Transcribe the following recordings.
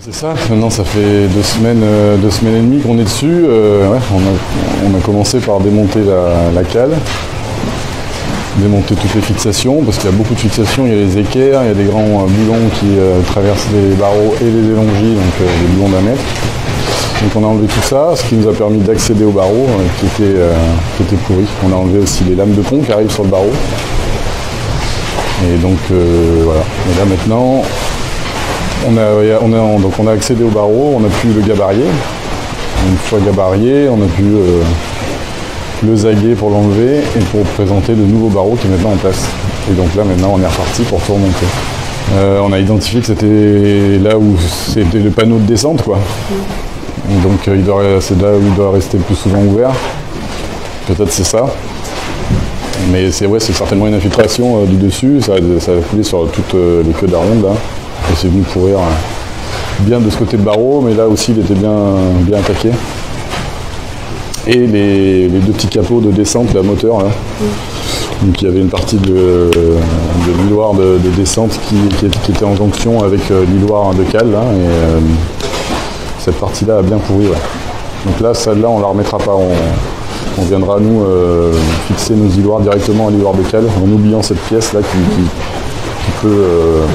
C'est ça, maintenant ça fait 2 semaines et demie qu'on est dessus. Ouais, on a commencé par démonter la cale, démonter toutes les fixations, parce qu'il y a beaucoup de fixations, il y a les équerres, il y a des grands boulons qui traversent les barreaux et les élongis, donc des boulons d'1 mètre. Donc on a enlevé tout ça, ce qui nous a permis d'accéder aux barreaux qui étaient pourris. On a enlevé aussi les lames de pont qui arrivent sur le barreau. Et donc voilà. Et là maintenant, on a accédé au barreau, on a pu le gabarier. Une fois gabarié, on a pu le zaguer pour l'enlever et pour présenter le nouveau barreau qui est maintenant en place. Et donc là maintenant on est reparti pour tout remonter. On a identifié que c'était là où c'était le panneau de descente, quoi. Donc c'est là où il doit rester le plus souvent ouvert. Peut-être c'est ça. Mais c'est certainement une infiltration du dessus, ça a coulé sur toutes les queues d'aronde là. Et c'est venu pourrir bien de ce côté de barreau, mais là aussi il était bien attaqué. Et les 2 petits capots de descente, la moteur là. Donc il y avait une partie de l'hiloire de descente qui était en jonction avec l'hiloire de cale là, et cette partie-là a bien pourri. Ouais. Donc là, celle-là, on ne la remettra pas. On viendra nous fixer nos hiloires directement à l'hiloire de cale en oubliant cette pièce-là qui peut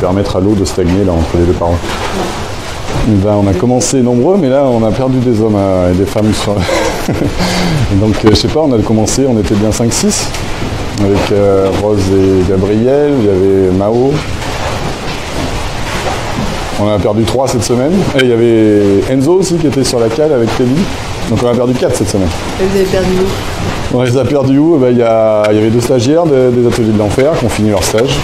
permettre à l'eau de stagner là, entre les 2 parois. Ben, on a commencé nombreux, mais là on a perdu des hommes et des femmes. Donc je sais pas, on a commencé, on était bien 5-6, avec Rose et Gabriel, il y avait Mao. On en a perdu 3 cette semaine. Et il y avait Enzo aussi qui était sur la cale avec Teddy. Donc on a perdu 4 cette semaine. Et vous avez perdu où? On les a perdus où? Il y avait 2 stagiaires des ateliers de l'enfer qui ont fini leur stage,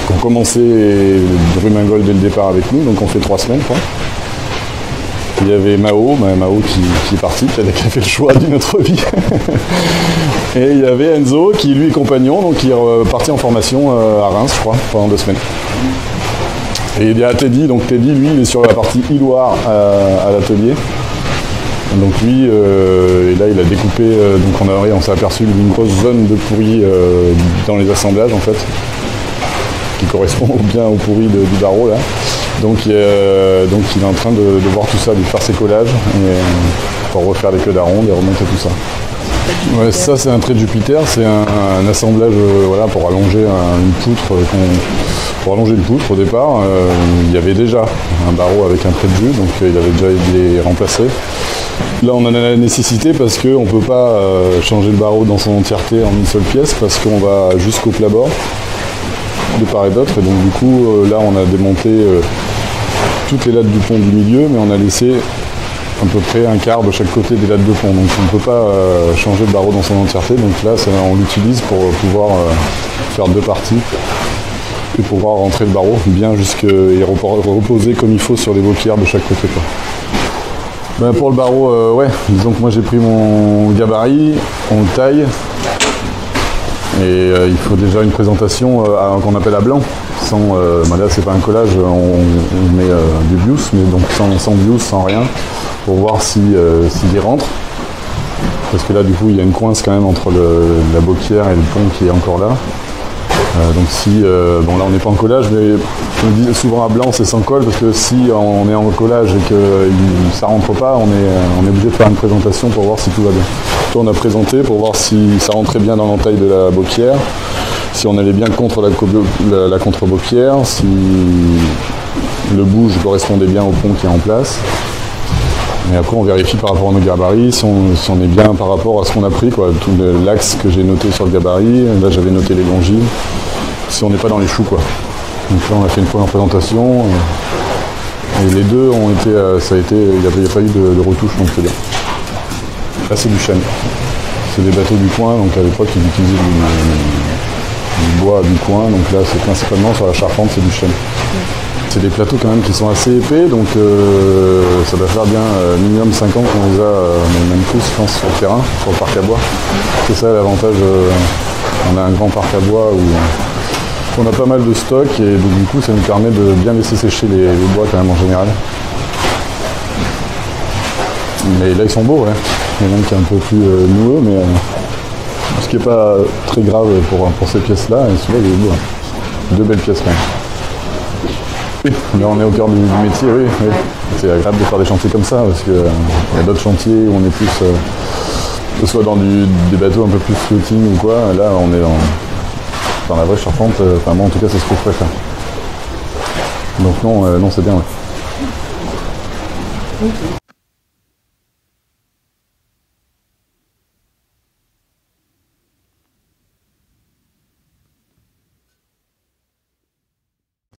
qui ont commencé rue Mingol dès le départ avec nous, donc on fait 3 semaines quoi. Il y avait Mao qui est parti, qui a fait le choix d'une autre vie. Et il y avait Enzo qui lui est compagnon, donc qui est parti en formation à Reims, je crois, pendant 2 semaines. Et il y a Teddy, donc Teddy lui il est sur la partie hiloire à l'atelier. Donc lui, et là il a découpé, donc on s'est aperçu d'une grosse zone de pourri dans les assemblages en fait, qui correspond bien au pourri du barreau là. Donc il est en train de voir tout ça, de faire ses collages, pour refaire les queues d'aronde et remonter tout ça. Ouais, ça c'est un trait de Jupiter, c'est un assemblage voilà, pour allonger une poutre. Pour allonger une poutre au départ, il y avait déjà un barreau avec un trait de jus, donc il avait déjà été remplacé. Là on en a la nécessité parce qu'on ne peut pas changer le barreau dans son entièreté en une seule pièce parce qu'on va jusqu'au plat-bord de part et d'autre. Et donc du coup là on a démonté toutes les lattes du pont du milieu, mais on a laissé à peu près un quart de chaque côté des lattes de pont. Donc on ne peut pas changer le barreau dans son entièreté. Donc là on l'utilise pour pouvoir faire 2 parties et pouvoir rentrer le barreau bien et reposer comme il faut sur les boquières de chaque côté, quoi. Ben pour le barreau, ouais, disons que moi j'ai pris mon gabarit, on le taille et il faut déjà une présentation qu'on appelle à blanc. Ben là c'est pas un collage, on met du bius, mais donc sans bius, sans rien, pour voir s'il rentre. Parce que là du coup il y a une coince quand même entre la boquière et le pont qui est encore là. Donc bon là on n'est pas en collage, mais on dit souvent à blanc c'est sans colle, parce que si on est en collage et que ça rentre pas, on est obligé de faire une présentation pour voir si tout va bien. Donc on a présenté pour voir si ça rentrait bien dans l'entaille de la boquière, si on allait bien contre la contre-boquière, si le bouge correspondait bien au pont qui est en place. Et après on vérifie par rapport à nos gabarits si on est bien par rapport à ce qu'on a pris, quoi. Tout l'axe que j'ai noté sur le gabarit, là j'avais noté les longives, si on n'est pas dans les choux, quoi. Donc là on a fait une première présentation et les deux ont été, il n'y a pas eu de retouche, donc c'est bien. Là c'est du chêne, c'est des bateaux du coin, donc à l'époque ils utilisaient du bois du coin, donc là c'est principalement sur la charpente, c'est du chêne. C'est des plateaux quand même qui sont assez épais, donc ça doit faire bien minimum 5 ans qu'on les a, même plus je pense, sur le terrain, sur le parc à bois. C'est ça l'avantage, on a un grand parc à bois où on a pas mal de stock et donc, du coup ça nous permet de bien laisser sécher les bois quand même en général. Mais là ils sont beaux, ouais. Il y en a un qui est un peu plus noueux, mais ce qui n'est pas très grave pour ces pièces-là, et celui-là il est beau. Hein. 2 belles pièces quand même. Oui, là on est au cœur du métier, oui. Oui. C'est agréable de faire des chantiers comme ça, parce qu'il y a d'autres chantiers où on est plus, soit dans des bateaux un peu plus floating ou quoi, là on est dans la vraie charpente, enfin moi en tout cas c'est ce que je préfère. Donc non, c'est bien. Ouais.